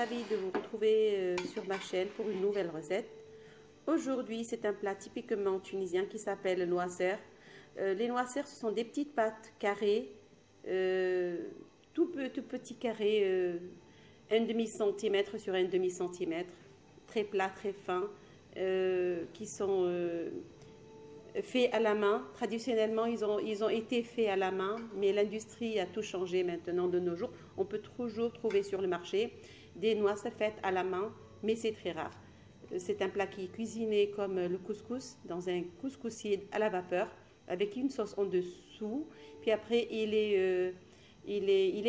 ravie de vous retrouver sur ma chaîne pour une nouvelle recette. Aujourd'hui, c'est un plat typiquement tunisien qui s'appelle le noisser. Les noissers, ce sont des petites pâtes carrées, tout petits carrés, un demi-centimètre sur un demi-centimètre, très plats, très fins, qui sont faits à la main. Traditionnellement, ils ont été faits à la main, mais l'industrie a tout changé maintenant de nos jours. On peut toujours trouver sur le marché des noissers faites à la main, mais c'est très rare. C'est un plat qui est cuisiné comme le couscous, dans un couscoussier à la vapeur, avec une sauce en dessous. Puis après, il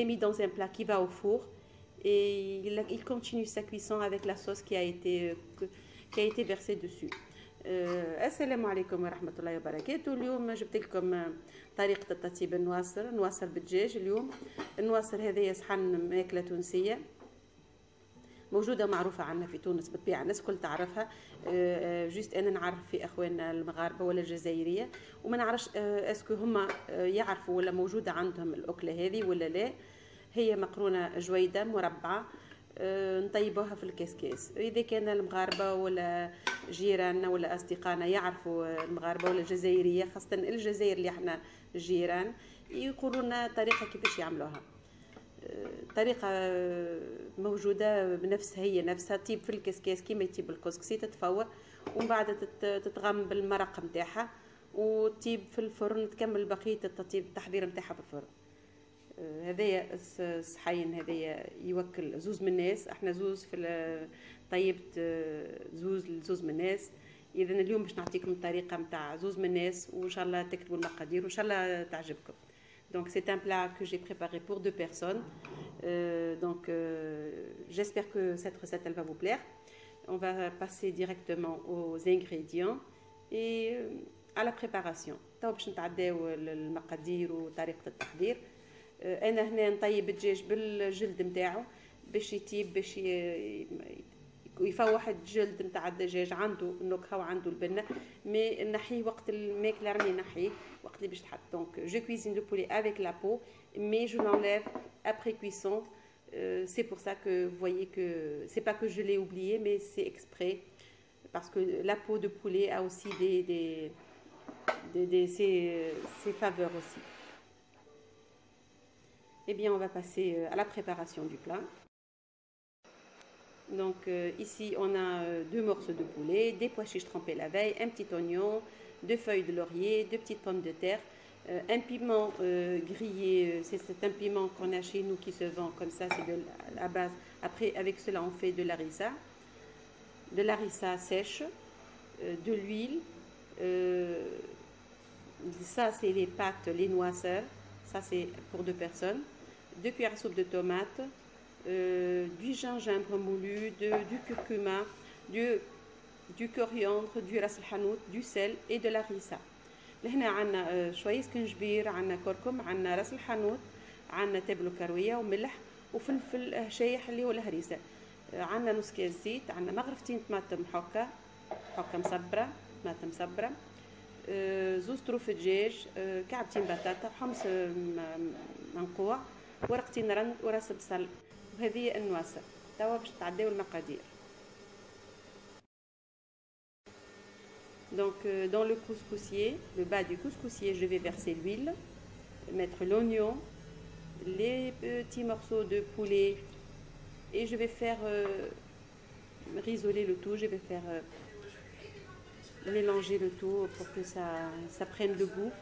est mis dans un plat qui va au four. Et il continue sa cuisson avec la sauce qui a été versée dessus. السلام عليكم ورحمة الله وبركاته. اليوم جبت لكم طريقة تطيب النواصر بالدجاج. اليوم النواصر هذه صحن ماكلة تونسية موجودة معروفة عنا في تونس، بالطبيعة الناس كل تعرفها. جست أنا نعرف في أخواننا المغاربة ولا الجزائرية، وما نعرفش اسكو هما يعرفوا ولا موجودة عندهم الأكلة هذه ولا لا. هي مقرونة جويدة مربعة، نطيبوها في الكسكاس. إذا كان المغاربة ولا جيراننا ولا أصدقائنا يعرفوا المغاربة ولا الجزائرية، خاصة الجزائر اللي احنا جيران، يقولوا لنا طريقة كيفاش يعملوها. طريقة موجودة بنفسها، هي نفسها طيب في الكسكاس كيما يطيب الكسكسي، تتفور ومن بعد تتغم بالمرق نتاعها وتطيب في الفرن، تكمل بقية التحضير نتاعها في الفرن. هذايا الصحين هذايا يوكل زوز من الناس، احنا زوز في طيبت زوز من الناس. اذا اليوم باش نعطيكم الطريقه نتاع زوز من الناس، وان شاء الله تكتبوا المقادير وان شاء الله تعجبكم. Donc c'est un plat que j'ai préparé pour 2 personnes. J'espère que cette recette elle va vous plaire. On va passer directement aux ingrédients et à la préparation. تو باش نتعداو المقادير وطريقه التحضير. انا هنا نطيب الدجاج بالجلد نتاعو باش يطيب، باش يفوح الجلد نتاع الدجاج، عنده النكهه وعنده البنه، مي نحيه وقت الماكله، راني نحيه وقت اللي باش تحط. دونك جو كويزين لو بولي افيك لا بو، مي جو l'enlève après cuisson. C'est pour ça que vous voyez que c'est pas que je l'ai oublié, mais c'est exprès, parce que la peau de poulet a aussi ses faveurs aussi. Eh bien, on va passer à la préparation du plat. Donc ici, on a 2 morceaux de poulet, des pois chiches trempés la veille, un petit oignon, 2 feuilles de laurier, 2 petites pommes de terre, un piment grillé. C'est un piment qu'on a chez nous qui se vend comme ça, c'est de la base. Après, avec cela, on fait de l'harissa sèche, de l'huile. Ça, c'est les pâtes, les noisseurs. Ça, c'est pour 2 personnes. 2 cuillères à soupe de tomates, du gingembre moulu, du curcuma, du coriandre, du ras el hanout, du sel et de l'harissa. لهنا عندنا شوية سكنجبير، عندنا كركم، عندنا راس الحانوت، عندنا تبل وكروية وملح وفلفل شايح اللي هو الهريسة. عندنا نص كاس زيت، عندنا مغرفتين طماطم حكة مصبرة، طماطم مصبرة، 2 طروف دجاج، كعبتين بطاطا، حمص منقوع، ورقتين رند وراس بصل. وهذه النواصر. توا باش تعداو المقادير. Donc dans le couscoussier, le bas du couscoussier, je vais verser l'huile, mettre l'oignon, les petits morceaux de poulet et je vais faire risoler le tout. Je vais faire mélanger le tout pour que ça prenne le goût.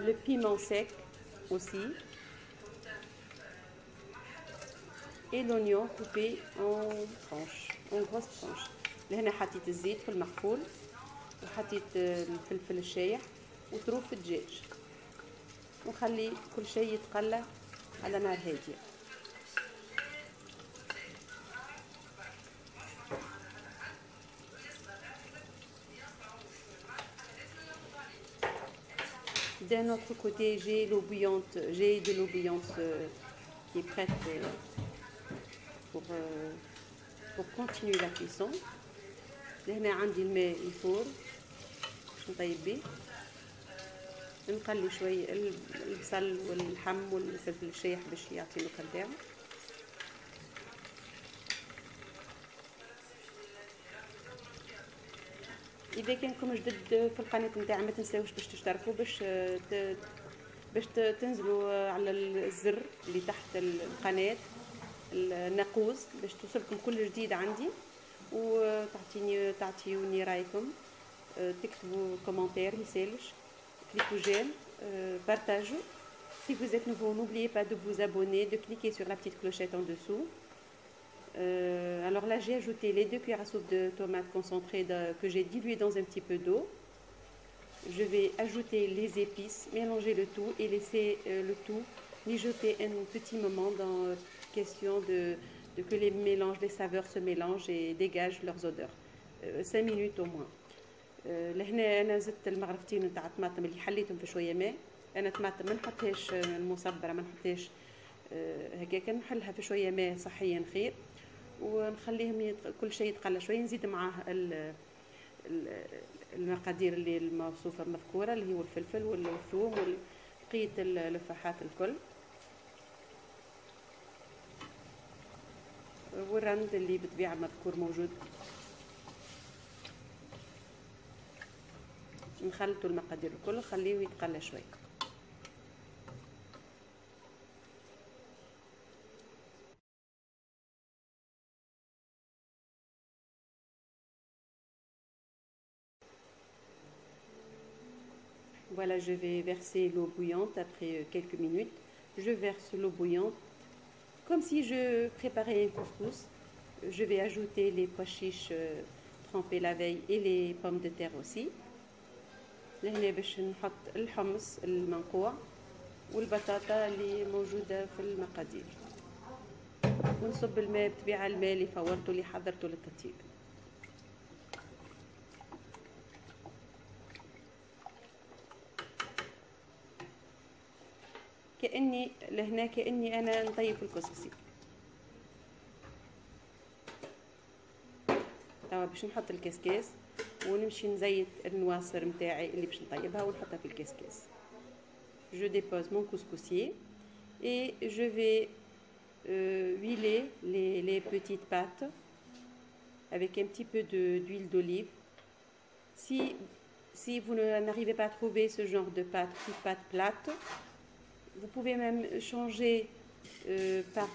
Le piment sec aussi. Et l'oignon coupé en tranches, en grosses tranches. لهنا حطيت الزيت في المقفول، وحطيت الفلفل الشايح وطروف الدجاج، ونخلي كل شيء يتقلى على نار هادية. D'un autre côté, j'ai de l'eau bouillante qui est prête pour continuer la cuisson. هنا عندي الماء يفور باش نطيب بيه. نقلي شويه البصل واللحم والفلفل الشايح باش يعطي النكهه نتاعو. اذا كانكم جدد في القناه نتاعي ما تنساوش باش تشتركوا باش تنزلوا على الزر اللي تحت القناه الناقوس باش توصلكم كل جديد عندي، تعطيوني رايكم، تكتبوا كومنتير يسالش، كليكوا جيم، partagez. Si vous êtes nouveau, n'oubliez pas de vous abonner, de cliquer sur la petite clochette en dessous. Alors là, j'ai ajouté les 2 cuillères à soupe de tomates concentrées que j'ai diluées dans un petit peu d'eau. Je vais ajouter les épices, mélanger le tout et laisser le tout mijoter un petit moment dans question de que les mélanges, les saveurs se mélangent et dégagent leurs odeurs. 5 minutes au moins. لهنا انا زدت المغرفتين نتاع الطماطم اللي حليتهم في شويه ماء. انا طماطم ما نحطهاش المصبره، ما نحطهاش هكاك، نحلها في شويه ماء صحيا خير، ونخليهم كل شيء يتقلى شويه. نزيد معاه المقادير اللي الموصوفه المذكوره اللي هو الفلفل والثوم وبقيه اللفاحات الكل، والرند اللي بالطبيعه مذكور موجود. نخلطوا المقادير الكل نخليه يتقلى شويه. Voilà, je vais verser l'eau bouillante après quelques minutes. Je verse l'eau bouillante comme si je préparais un couscous. Je vais ajouter les pois chiches trempés la veille et les pommes de terre aussi. لهنا باش نحط الحمص المنقوع والبطاطا اللي موجوده في المقادير، ونصب الماء بطبيعه، الماء اللي فورته اللي حضرته للتطيب. كأني انا نطيب الكسكسي. توا باش نحط الكسكاس ونمشي نزيت النواصر نتاعي اللي باش نطيبها ونحطها في الكسكاس. Je dépose mon couscoussier et je vais huiler les petites pâtes avec un petit peu d'huile d'olive. Si vous n'arrivez pas à trouver ce genre de pâte plate, vous pouvez même changer par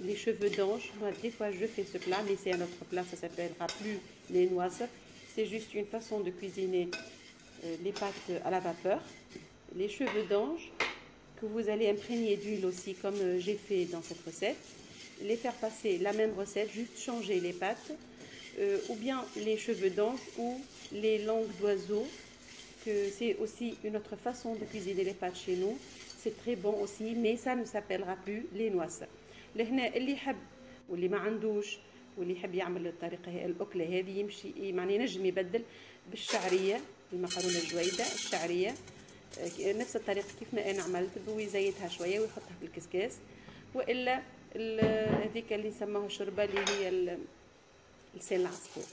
les cheveux d'ange. Moi, des fois, je fais ce plat, mais c'est un autre plat, ça s'appellera plus les noises. C'est juste une façon de cuisiner les pâtes à la vapeur. Les cheveux d'ange que vous allez imprégner d'huile aussi, comme j'ai fait dans cette recette. Les faire passer la même recette, juste changer les pâtes, ou bien les cheveux d'ange ou les langues d'oiseau, que c'est aussi une autre façon de cuisiner les pâtes chez nous. C'est très bon aussi, mais ça ne s'appellera plus les noises. لهنا اللي يحب واللي ما عندوش واللي يحب يعمل الطريقه الاكله هذه يمشي معناه ينجم يبدل بالشعريه، المكرونه الجويده الشعريه، نفس الطريقه كيف ما انا عملت، ويزيتها شويه ويحطها في الكسكاس. والا هذيك اللي نسموها الشوربه اللي هي لسان العصفور.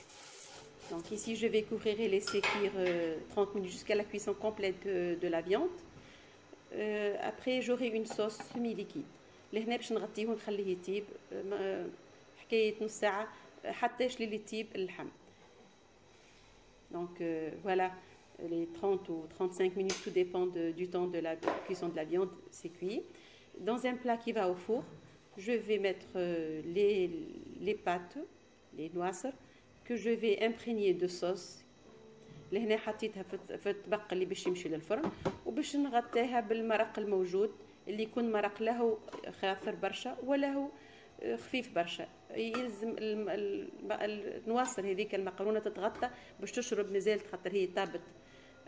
Donc ici je vais couvrir et laisser cuire 30 minutes jusqu'à la cuisson complète de la viande. Après j'aurai une sauce semi-liquide. لهنا باش نغطيه ونخليه يطيب حكايه نص ساعه حتى يشلي يطيب اللحم. Donc voilà, les 30 ou 35 minutes, tout dépend du temps de la cuisson de la viande, c'est cuit. Dans un plat qui va au four, je vais mettre les pâtes, les noises, que je vais imprégner de sauce. لهنا حطيتها في الطبق اللي باش يمشي للفرن، وباش نغطيها بالمرق الموجود اللي يكون مرق له خاطر برشا ولا هو خفيف برشا. يلزم النواصر هذيك المقرونه تتغطى باش تشرب مازالت، خاطر هي طابت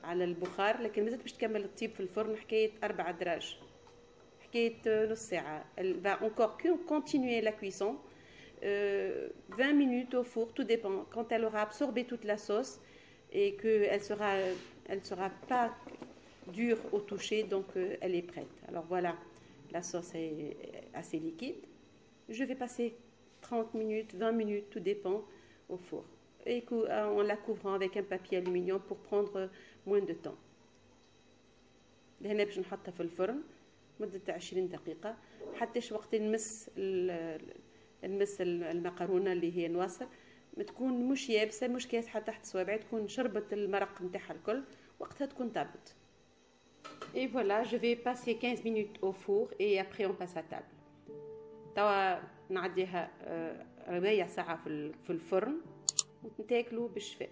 على البخار، لكن مازالت باش تكمل الطيب في الفرن حكايه 4 دراج، حكايه نص ساعه. va encore continuer la cuisson 20 minutes au four, tout dépend. Quand elle aura absorbé toute la sauce et que elle sera pas dure au toucher, donc elle est prête. Alors voilà, la sauce est assez liquide. Je vais passer 30 minutes, 20 minutes, tout dépend, au four. Et en la couvrant avec un papier aluminium pour prendre moins de temps. لهنا باش نحطها في الفرن مدة 20 دقيقة حتى وقت نمس المقرونة اللي هي نواصر تكون مش يابسه مش كاسحه تحت صوابعي، تكون شربت المرق نتاعها الكل، وقتها تكون طابت. Et voilà, je vais passer 15 minutes au four et après on passe à table. توا نعديها ربيع ساعة في الفرن ونتاكلوا بالشفاء.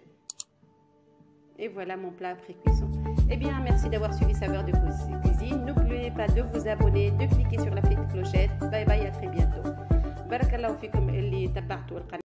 Et voilà mon plat après cuisson. Eh bien, merci d'avoir suivi Saveurs de Cuisine. N'oubliez pas de vous abonner, de cliquer sur la petite clochette. Bye bye, à très bientôt. بارك الله فيكم اللي تبعتوا القناة.